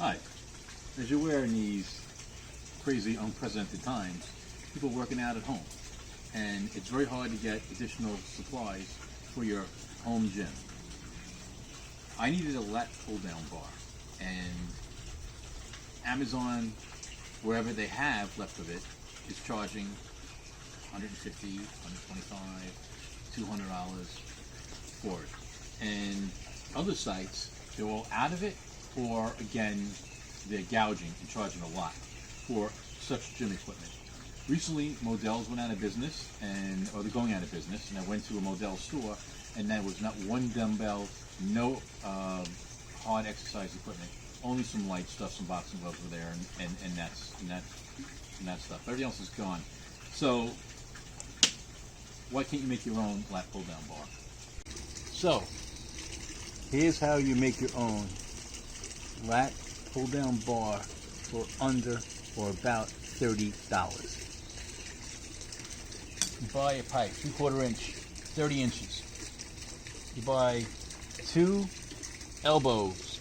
Hi. As you're aware, in these crazy, unprecedented times, people are working out at home, and it's very hard to get additional supplies for your home gym. I needed a Lat Pull Down Bar, and Amazon, wherever they have left of it, is charging $150, $125, $200 for it. And other sites, they're all out of it, or again, they're gouging and charging a lot for such gym equipment. Recently, Modell's went out of business, or they're going out of business, and I went to a Modell store, and there was not one dumbbell, no hard exercise equipment, only some light stuff, some boxing gloves were there, and that stuff. Everything else is gone. So, why can't you make your own Lat Pull Down Bar? So, here's how you make your own Lat Pull Down Bar for under or about $30. You buy a pipe, 3/4 inch, 30 inches. You buy 2 elbows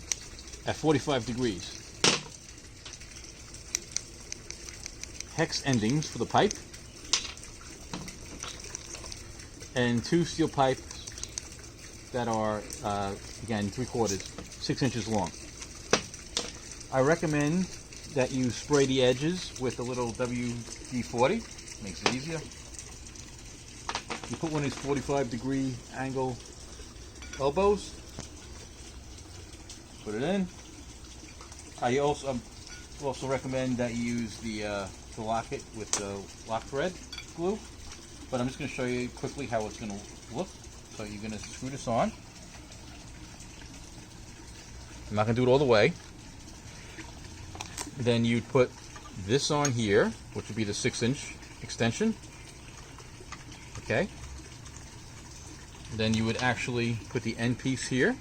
at 45 degrees. Hex endings for the pipe. And 2 steel pipes that are, again, 3/4, 6 inches long. I recommend that you spray the edges with a little WD-40. Makes it easier. You put one of these 45-degree angle elbows. Put it in. I also recommend that you use to lock it with the lock thread glue. But I'm just going to show you quickly how it's going to look. So you're going to screw this on. I'm not going to do it all the way. Then you'd put this on here, which would be the 6-inch extension. Okay. Then you would actually put the end piece here,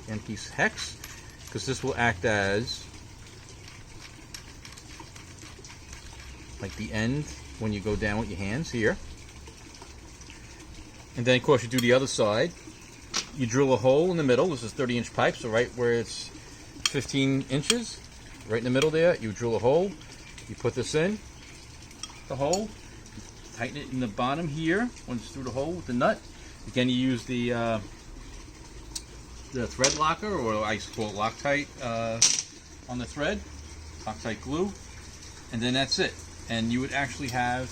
end piece hex, because this will act as like the end when you go down with your hands here. And then, of course, you do the other side. You drill a hole in the middle. This is 30-inch pipe, so right where it's 15 inches, right in the middle there, you drill a hole. You put this in the hole. You tighten it in the bottom here once it's through the hole with the nut. Again, you use the thread locker, or I call it Loctite, on the thread, Loctite glue, and then that's it. And you would actually have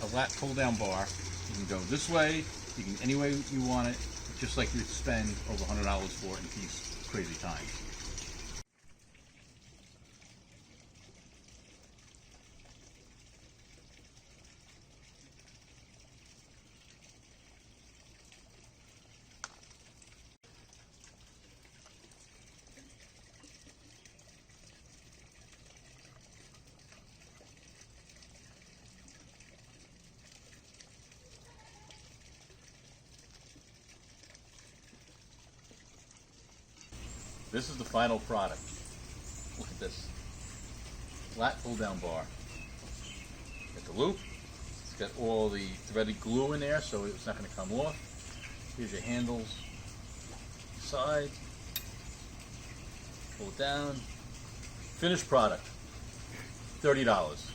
a Lat Pull Down Bar. You can go this way. You can any way you want it, just like you'd spend over $100 for it in these crazy times. This is the final product. Look at this. Lat Pull Down Bar. Got the loop. It's got all the threaded glue in there, so it's not going to come off. Here's your handles. Side. Pull it down. Finished product. $30.